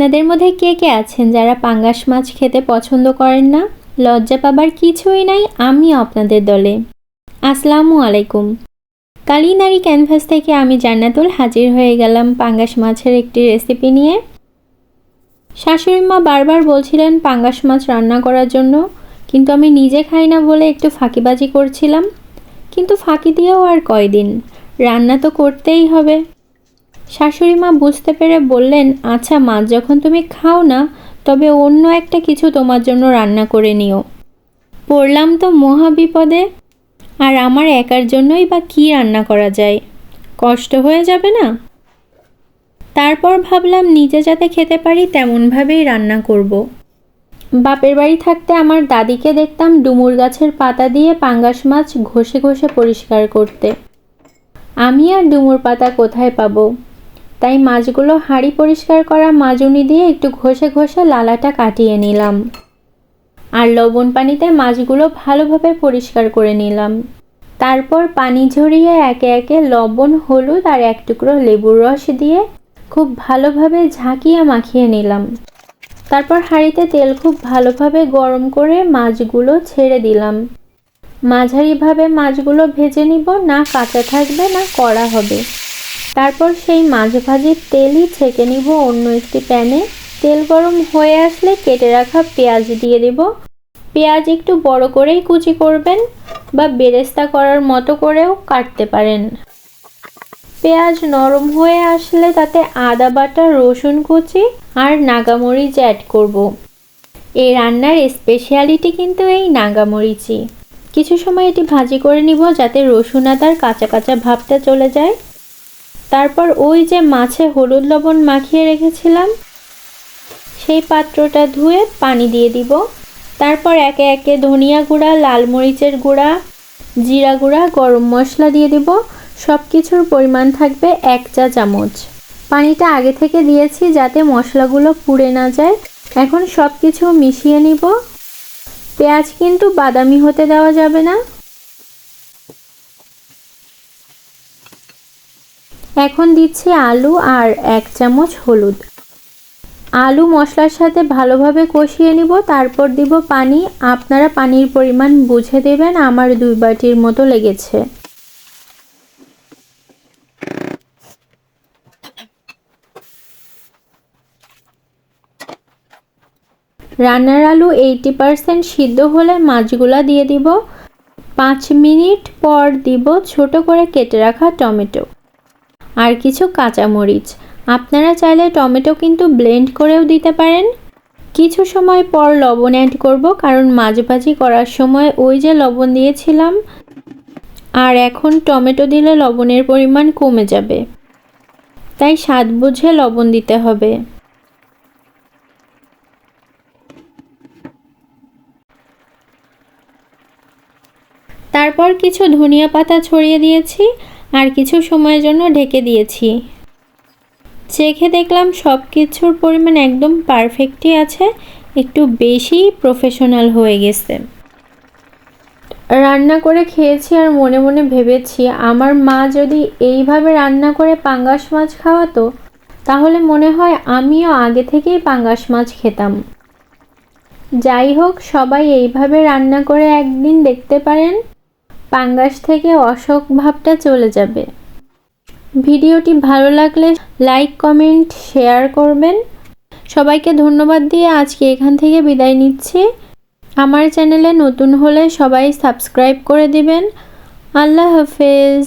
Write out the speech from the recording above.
আপনাদের মধ্যে কে কে আছেন যারা পাঙ্গাস মাছ খেতে পছন্দ করেন না? লজ্জা পাবার কিছুই নাই, আমিও আপনাদের দলে। আসসালামু আলাইকুম। কালিনারি ক্যানভাস থেকে আমি জান্নাতুল হাজির হয়ে গেলাম পাঙ্গাস মাছের একটি রেসিপি নিয়ে। শাশুড়ি মা বারবার বলছিলেন পাঙ্গাস মাছ রান্না করার জন্য, কিন্তু আমি নিজে খাই না বলে একটু ফাঁকিবাজি করছিলাম। কিন্তু ফাঁকি দিয়েও আর কয়দিন, রান্না তো করতেই হবে। শাশুড়ি মা বুঝতে পেরে বললেন, আচ্ছা মাছ যখন তুমি খাও না, তবে অন্য একটা কিছু তোমার জন্য রান্না করে নিও। পড়লাম তো মহা বিপদে। আর আমার একার জন্যই বা কী রান্না করা যায়, কষ্ট হয়ে যাবে না? তারপর ভাবলাম নিজে যাতে খেতে পারি তেমনভাবেই রান্না করব। বাপের বাড়ি থাকতে আমার দাদিকে দেখতাম ডুমুর গাছের পাতা দিয়ে পাঙ্গাস মাছ ঘষে ঘষে পরিষ্কার করতে। আমি আর ডুমুর পাতা কোথায় পাবো? তাই মাছগুলো হাঁড়ি পরিষ্কার করা মাজুনি দিয়ে একটু ঘষে ঘষে লালাটা কাটিয়ে নিলাম। আর লবণ পানিতে মাছগুলো ভালোভাবে পরিষ্কার করে নিলাম। তারপর পানি ঝরিয়ে একে একে লবণ, হলুদ আর এক টুকরো লেবুর রস দিয়ে খুব ভালোভাবে ঝাঁকিয়ে মাখিয়ে নিলাম। তারপর হাঁড়িতে তেল খুব ভালোভাবে গরম করে মাছগুলো ছেড়ে দিলাম। মাঝারিভাবে মাছগুলো ভেজে নিব, না কাঁচা থাকবে না কড়া হবে। তারপর সেই মাছ ভাজির তেলই ছেঁকে নিব অন্য একটি প্যানে। তেল গরম হয়ে আসলে কেটে রাখা পেঁয়াজ দিয়ে দেব। পেঁয়াজ একটু বড় করেই কুচি করবেন বা বেরেস্তা করার মতো করেও কাটতে পারেন। পেঁয়াজ নরম হয়ে আসলে তাতে আদা বাটা, রসুন কুচি আর নাগামরিচ অ্যাড করব। এই রান্নার স্পেশালিটি কিন্তু এই নাগামরিচই। কিছু সময় এটি ভাজি করে নিব যাতে রসুন আদার কাঁচা কাঁচা ভাবটা চলে যায়। তারপর ওই যে মাছে হলুদ লবণ মাখিয়ে রেখেছিলাম, সেই পাত্রটা ধুয়ে পানি দিয়ে দিব। তারপর একে একে ধনিয়া গুঁড়া, লাল মরিচের গুঁড়া, জিরা গুঁড়া, গরম মশলা দিয়ে দিব। সব কিছুর পরিমাণ থাকবে 1 চা চামচ। পানিটা আগে থেকে দিয়েছি যাতে মশলাগুলো পুড়ে না যায়। এখন সব কিছু মিশিয়ে নিব। পেঁয়াজ কিন্তু বাদামি হতে দেওয়া যাবে না। এখন দিচ্ছি আলু আর 1 চামচ হলুদ। আলু মশলার সাথে ভালোভাবে কষিয়ে নিব। তারপর দিব পানি। আপনারা পানির পরিমাণ বুঝে দেবেন, আমার 2 বাটির মতো লেগেছে। রান্নার আলু 80% সিদ্ধ হলে মাছগুলা দিয়ে দিব। 5 মিনিট পর দিব ছোট করে কেটে রাখা টমেটো আর কিছু কাঁচামরিচ। আপনারা চাইলে টমেটো কিন্তু ব্লেন্ড করেও দিতে পারেন। কিছু সময় পর লবণ অ্যাড করব, কারণ মাছ ভাজি করার সময় ওই যে লবণ দিয়েছিলাম, আর এখন টমেটো দিলে লবণের পরিমাণ কমে যাবে, তাই স্বাদ বুঝে লবণ দিতে হবে। তারপর কিছু ধনিয়া পাতা ছড়িয়ে দিয়েছি আর কিছু সময়ের জন্য ঢেকে দিয়েছি। চেখে দেখলাম সব কিছুর পরিমাণ একদম পারফেক্টই আছে, একটু বেশি প্রফেশনাল হয়ে গেছে। রান্না করে খেয়েছি আর মনে মনে ভেবেছি আমার মা যদি এইভাবে রান্না করে পাঙ্গাস মাছ খাওয়াতো, তাহলে মনে হয় আমিও আগে থেকেই পাঙ্গাস মাছ খেতাম। যাই হোক, সবাই এইভাবে রান্না করে একদিন দেখতে পারেন, পাঙ্গাস থেকে অশোক ভাবটা চলে যাবে। ভিডিওটি ভালো লাগলে লাইক, কমেন্ট, শেয়ার করবেন। সবাইকে ধন্যবাদ দিয়ে আজকে এখান থেকে বিদায় নিচ্ছি। আমার চ্যানেলে নতুন হলে সবাই সাবস্ক্রাইব করে দিবেন। আল্লাহ হাফেজ।